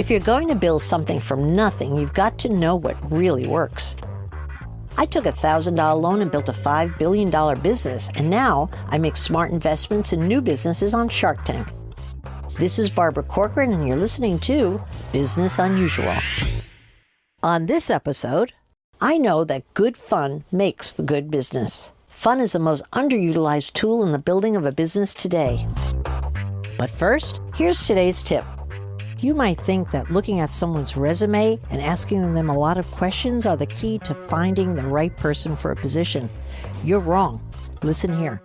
If you're going to build something from nothing, you've got to know what really works. I took a $1,000 loan and built a $5 billion business, and now I make smart investments in new businesses on Shark Tank. This is Barbara Corcoran, and you're listening to Business Unusual. On this episode, I know that good fun makes for good business. Fun is the most underutilized tool in the building of a business today. But first, here's today's tip. You might think that looking at someone's resume and asking them a lot of questions are the key to finding the right person for a position. You're wrong. Listen here.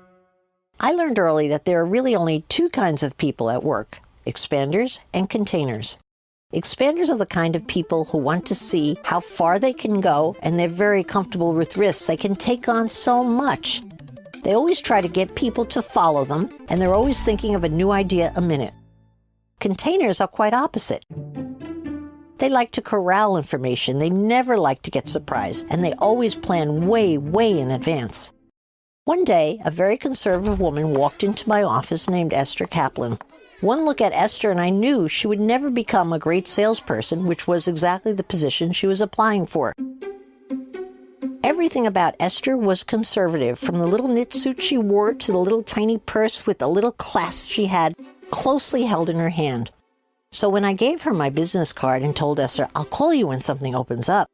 I learned early that there are really only two kinds of people at work: expanders and containers. Expanders are the kind of people who want to see how far they can go, and they're very comfortable with risks. They can take on so much. They always try to get people to follow them, and they're always thinking of a new idea a minute. Containers are quite opposite. They like to corral information. They never like to get surprised, and they always plan way in advance. One day, a very conservative woman walked into my office named Esther Kaplan. One look at Esther and I knew she would never become a great salesperson, which was exactly the position she was applying for. Everything about Esther was conservative, from the little knit suit she wore to the little tiny purse with the little clasp she had closely held in her hand. So when I gave her my business card and told Esther, "I'll call you when something opens up,"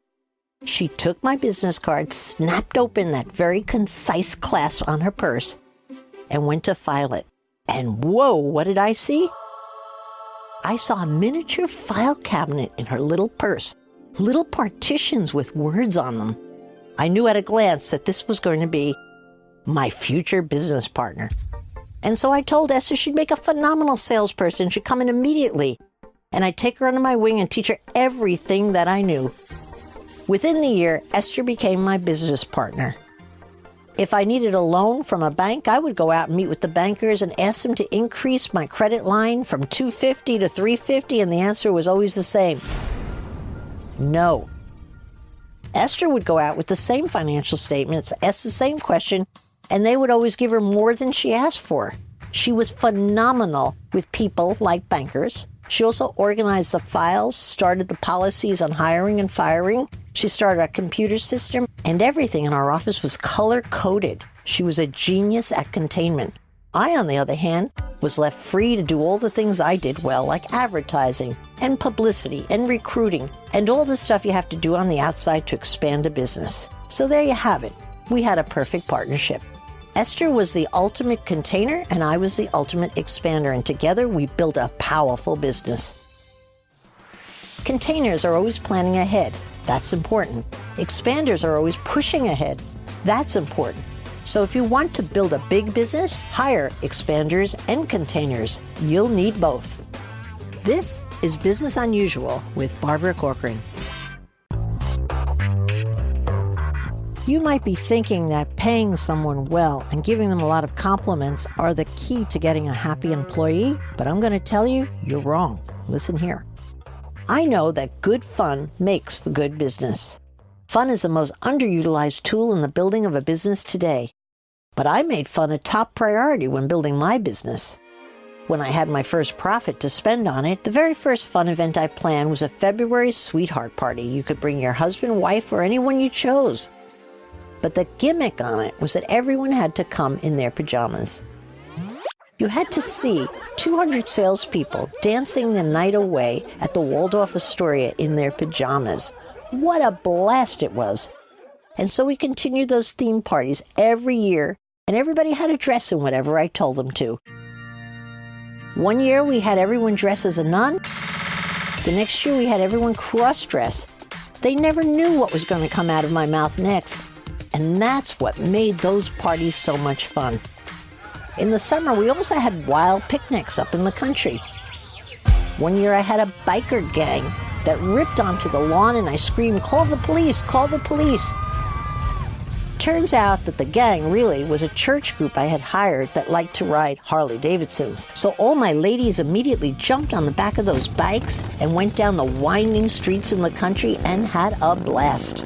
she took my business card, snapped open that very concise clasp on her purse, and went to file it. And whoa, what did I see? I saw a miniature file cabinet in her little purse, little partitions with words on them. I knew at a glance that this was going to be my future business partner. And so I told Esther she'd make a phenomenal salesperson. She'd come in immediately, and I'd take her under my wing and teach her everything that I knew. Within the year, Esther became my business partner. If I needed a loan from a bank, I would go out and meet with the bankers and ask them to increase my credit line from $250 to $350, and the answer was always the same: no. Esther would go out with the same financial statements, ask the same question, and they would always give her more than she asked for. She was phenomenal with people like bankers. She also organized the files, started the policies on hiring and firing. She started our computer system, and everything in our office was color-coded. She was a genius at containment. I, on the other hand, was left free to do all the things I did well, like advertising and publicity and recruiting and all the stuff you have to do on the outside to expand a business. So there you have it. We had a perfect partnership. Esther was the ultimate container, and I was the ultimate expander, and together we built a powerful business. Containers are always planning ahead. That's important. Expanders are always pushing ahead. That's important. So if you want to build a big business, hire expanders and containers. You'll need both. This is Business Unusual with Barbara Corcoran. You might be thinking that paying someone well and giving them a lot of compliments are the key to getting a happy employee, but I'm going to tell you, you're wrong. Listen here. I know that good fun makes for good business. Fun is the most underutilized tool in the building of a business today. But I made fun a top priority when building my business. When I had my first profit to spend on it, the very first fun event I planned was a February sweetheart party. You could bring your husband, wife, or anyone you chose. But the gimmick on it was that everyone had to come in their pajamas. You had to see 200 salespeople dancing the night away at the Waldorf Astoria in their pajamas. What a blast it was. And so we continued those theme parties every year, and everybody had to dress in whatever I told them to. One year we had everyone dress as a nun. The next year we had everyone cross-dress. They never knew what was going to come out of my mouth next. And that's what made those parties so much fun. In the summer, we also had wild picnics up in the country. One year I had a biker gang that ripped onto the lawn, and I screamed, "Call the police, call the police." Turns out that the gang really was a church group I had hired that liked to ride Harley Davidsons. So all my ladies immediately jumped on the back of those bikes and went down the winding streets in the country and had a blast.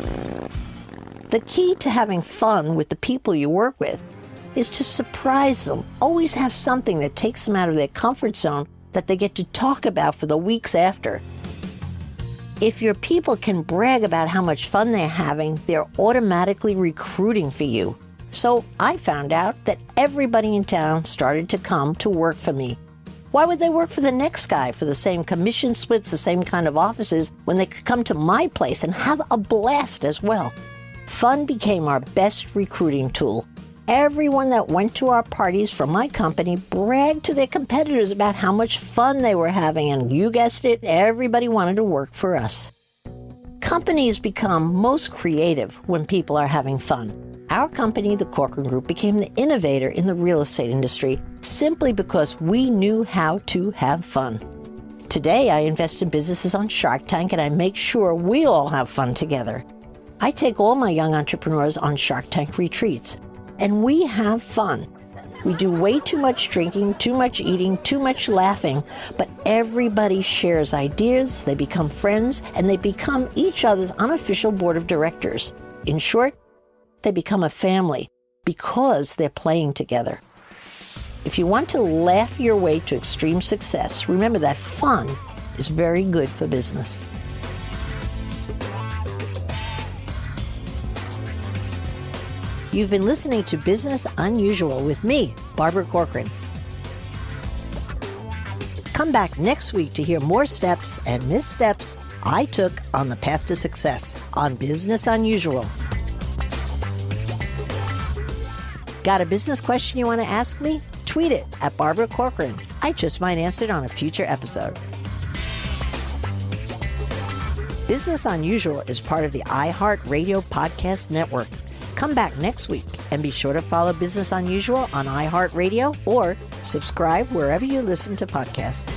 The key to having fun with the people you work with is to surprise them. Always have something that takes them out of their comfort zone that they get to talk about for the weeks after. If your people can brag about how much fun they're having, they're automatically recruiting for you. So I found out that everybody in town started to come to work for me. Why would they work for the next guy for the same commission splits, the same kind of offices, when they could come to my place and have a blast as well? Fun became our best recruiting tool. Everyone that went to our parties from my company bragged to their competitors about how much fun they were having, and you guessed it, everybody wanted to work for us. Companies become most creative when people are having fun. Our company, the Corcoran Group, became the innovator in the real estate industry simply because we knew how to have fun. Today, I invest in businesses on Shark Tank, and I make sure we all have fun together. I take all my young entrepreneurs on Shark Tank retreats, and we have fun. We do way too much drinking, too much eating, too much laughing, but everybody shares ideas, they become friends, and they become each other's unofficial board of directors. In short, they become a family because they're playing together. If you want to laugh your way to extreme success, remember that fun is very good for business. You've been listening to Business Unusual with me, Barbara Corcoran. Come back next week to hear more steps and missteps I took on the path to success on Business Unusual. Got a business question you want to ask me? Tweet it at Barbara Corcoran. I just might answer it on a future episode. Business Unusual is part of the iHeartRadio Podcast Network. Come back next week and be sure to follow Business Unusual on iHeartRadio or subscribe wherever you listen to podcasts.